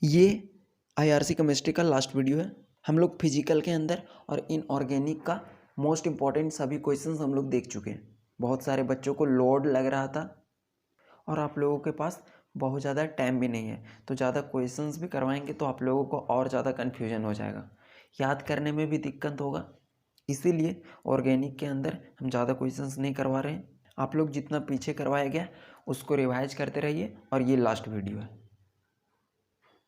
ये IRC chemistry का last video है। हम लोग फिजिकल के अंदर और इनऑर्गेनिक का मोस्ट इम्पॉर्टेंट सभी क्वेश्चंस हम लोग देख चुके हैं। बहुत सारे बच्चों को लोड लग रहा था और आप लोगों के पास बहुत ज़्यादा टाइम भी नहीं है, तो ज़्यादा क्वेश्चंस भी करवाएंगे तो आप लोगों को और ज़्यादा कन्फ्यूजन हो जाएगा, याद करने में भी दिक्कत होगा। इसीलिए ऑर्गेनिक के अंदर हम ज़्यादा क्वेश्चंस नहीं करवा रहे हैं। आप लोग जितना पीछे करवाया गया उसको रिवाइज करते रहिए और ये लास्ट वीडियो है।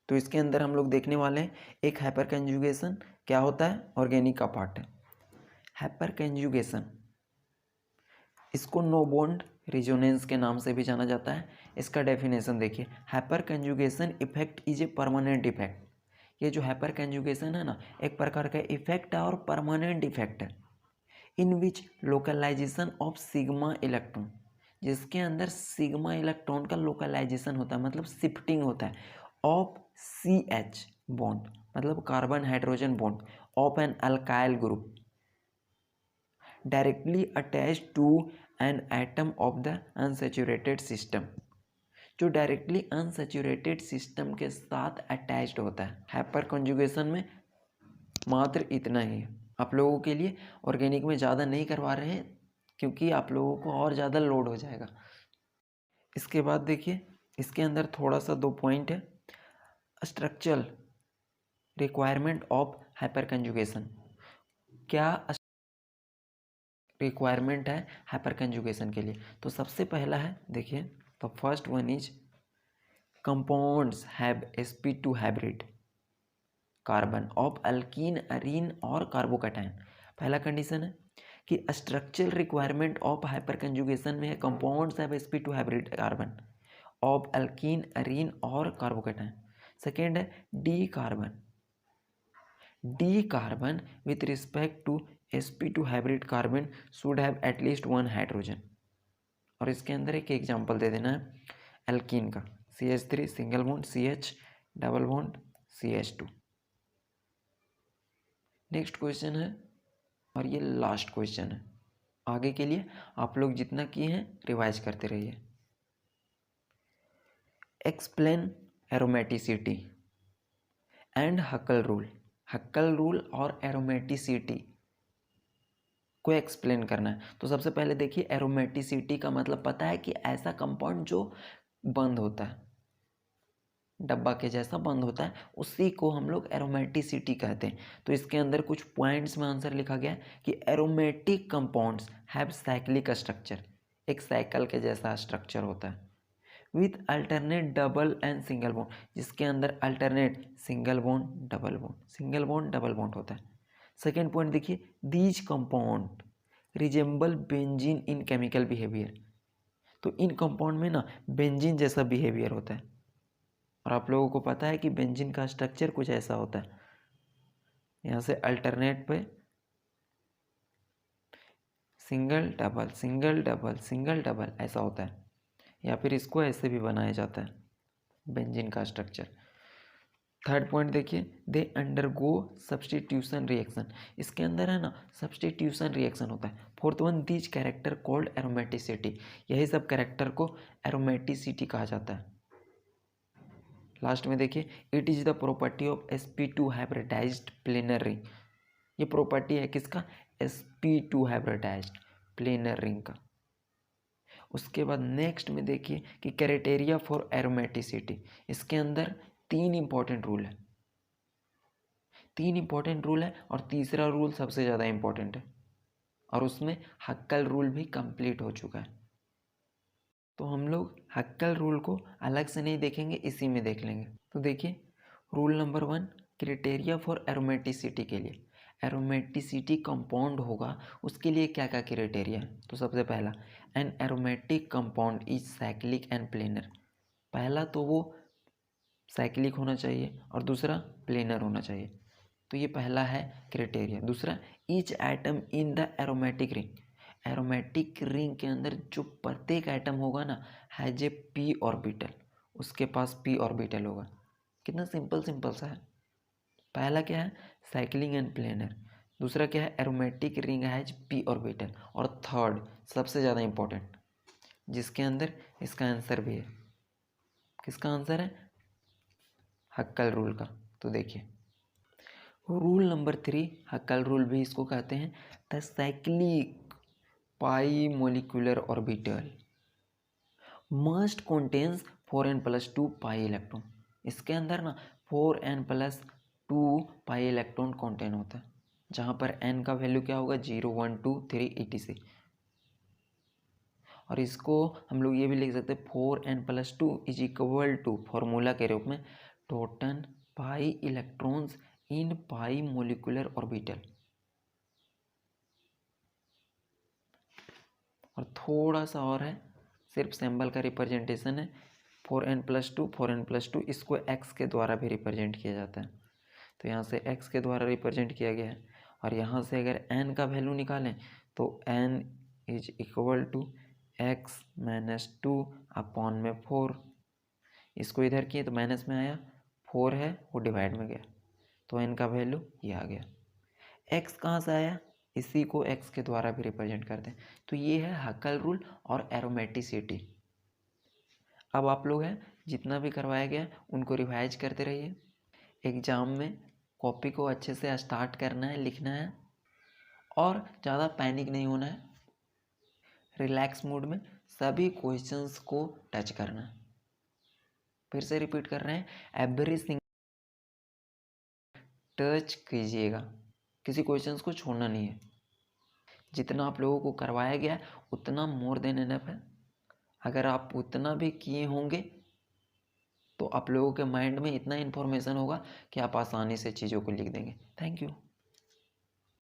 तो इसके अंदर हम लोग देखने वाले हैं एक हाइपर कंजुगेशन क्या होता है, ऑर्गेनिक का पार्ट है। हाइपर कंजुगेशन, इसको नो बॉन्ड रिजोनेंस के नाम से भी जाना जाता है। इसका डेफिनेशन देखिए, hyper conjugation effect is a permanent effect. ये जो हाइपर कंजुगेशन है ना, एक प्रकार का इफेक्ट है और परमानेंट इफेक्ट है। इन विच लोकलाइजेशन ऑफ सिग्मा इलेक्ट्रॉन, जिसके अंदर सिग्मा इलेक्ट्रॉन का लोकलाइजेशन होता है, मतलब शिफ्टिंग होता है ऑफ CH बॉन्ड, मतलब carbon hydrogen bond of an alkyl group directly attached to an atom of the unsaturated system, जो डायरेक्टली अनसैचुरेटेड सिस्टम के साथ अटैच्ड होता है। हाइपर कंजुगेशन में मात्र इतना ही है आप लोगों के लिए। ऑर्गेनिक में ज़्यादा नहीं करवा रहे हैं क्योंकि आप लोगों को और ज़्यादा लोड हो जाएगा। इसके बाद देखिए, इसके अंदर थोड़ा सा 2 पॉइंट है। Structural requirement of hyper conjugation, क्या रिक्वायरमेंट है हाइपर कंजुगेशन के लिए? तो सबसे पहला है, देखिए, तो first one is compounds have sp2 hybrid carbon of alkyne, Areen और कार्बोकैटायन। पहला कंडीशन है कि structural requirement of hyper conjugation में है compounds have sp2 hybrid carbon of alkyne, Areen और कार्बोकैटायन। सेकेंड है D carbon with respect to sp2 hybrid carbon should have at least 1 hydrogen. और इसके अंदर एक एग्जांपल दे देना है एल्कीन का, CH3 single bond CH double bond CH2। Next question है और ये लास्ट क्वेश्चन है। आगे के लिए आप लोग जितना किए हैं रिवाइज करते रहिए। Explain aromaticity and हक्कल rule. हक्कल rule और एरोमेटिसिटी को एक्सप्लेन करना है। तो सबसे पहले देखिए, एरोमेटिसिटी का मतलब पता है कि ऐसा कंपाउंड जो बंद होता है, डब्बा के जैसा बंद होता है, उसी को हम लोग एरोमेटिसिटी कहते हैं। तो इसके अंदर कुछ पॉइंट्स में आंसर लिखा गया है कि aromatic compounds have cyclic structure, एक साइकिल के जैसा स्ट्रक्चर होता है, with alternate double and single bond, जिसके अंदर alternate single bond double bond, single bond double bond होता है। सेकेंड पॉइंट देखिए, these compound resemble benzene in chemical behaviour. तो इन कंपाउंड में ना बेंजीन जैसा बिहेवियर होता है, और आप लोगों को पता है कि बेंजीन का स्ट्रक्चर कुछ ऐसा होता है, यहाँ से अल्टरनेट पे single double single double single double ऐसा होता है, या फिर इसको ऐसे भी बनाया जाता है बेंजीन का स्ट्रक्चर। थर्ड पॉइंट देखिए, दे अंडरगो सब्सटीट्यूशन रिएक्शन, इसके अंदर है ना सब्सटीट्यूशन रिएक्शन होता है। Fourth one, these character called aromaticity, यही सब कैरेक्टर को एरोमेटिसिटी कहा जाता है। लास्ट में देखिए, it is the property of sp2 hybridised planar ring, ये प्रॉपर्टी है किसका? sp2 हाइब्रिडाइज्ड प्लेनर रिंग का। उसके बाद नेक्स्ट में देखिए कि क्राइटेरिया फॉर एरोमेटिसिटी, इसके अंदर 3 इंपॉर्टेंट रूल है, 3 इंपॉर्टेंट रूल है और तीसरा रूल सबसे ज़्यादा इंपॉर्टेंट है, और उसमें हक्कल रूल भी कंप्लीट हो चुका है। तो हम लोग हक्कल रूल को अलग से नहीं देखेंगे, इसी में देख लेंगे। तो देखिए, rule number 1, criteria for aromaticity के लिए, एरोमेटिसिटी कंपाउंड होगा उसके लिए क्या क्या क्राइटेरिया है? तो सबसे पहला, an aromatic compound is cyclic and planar. पहला तो वो साइक्लिक होना चाहिए और दूसरा प्लेनर होना चाहिए, तो ये पहला है क्राइटेरिया। दूसरा, each atom in the aromatic ring, aromatic ring के अंदर जो प्रत्येक एटम होगा ना, हैज ए p ऑर्बिटल, उसके पास p ऑर्बिटल होगा। कितना सिंपल सिंपल सा है। पहला क्या है? Cycling and planar. दूसरा क्या है? Aromatic ring has p orbital. और थर्ड सबसे ज़्यादा इंपॉर्टेंट, जिसके अंदर इसका आंसर भी है, किसका आंसर है? हक्कल रूल का। तो देखिए रूल नंबर 3, हक्कल रूल भी इसको कहते हैं, the cyclic pi molecular orbital must contains 4n+2 pi electron. इसके अंदर ना 4n+2 पाई इलेक्ट्रॉन कॉन्टेन होता है, जहाँ पर n का वैल्यू क्या होगा 0 1 2 3 etc। और इसको हम लोग ये भी लिख सकते हैं 4n+2 is equal to formula के रूप में total pi electrons in pi molecular orbital. और थोड़ा सा और है, सिर्फ सिंबल का रिप्रेजेंटेशन है, 4n+2 इसको x के द्वारा भी रिप्रेजेंट किया जाता है। तो यहाँ से x के द्वारा रिप्रेजेंट किया गया है। और यहाँ से अगर n का वैल्यू निकालें तो n is equal to x-2 upon में 4। इसको इधर किए तो माइनस में आया, 4 है वो डिवाइड में गया, तो n का वैल्यू ये आ गया। x कहाँ से आया, इसी को x के द्वारा भी रिप्रेजेंट करते हैं। तो ये है हक्कल रूल और एरोमेटिसिटी। अब आप लोग हैं जितना भी करवाया गया उनको रिवाइज करते रहिए। एग्ज़ाम में कॉपी को अच्छे से स्टार्ट करना है, लिखना है और ज़्यादा पैनिक नहीं होना है। रिलैक्स मूड में सभी क्वेश्चंस को टच करना है। फिर से रिपीट कर रहे हैं, एवरी सिंगल टच कीजिएगा, किसी क्वेश्चंस को छोड़ना नहीं है। जितना आप लोगों को करवाया गया है उतना मोर देन इनफ है। अगर आप उतना भी किए होंगे तो आप लोगों के माइंड में इतना इन्फॉर्मेशन होगा कि आप आसानी से चीज़ों को लिख देंगे। Thank you.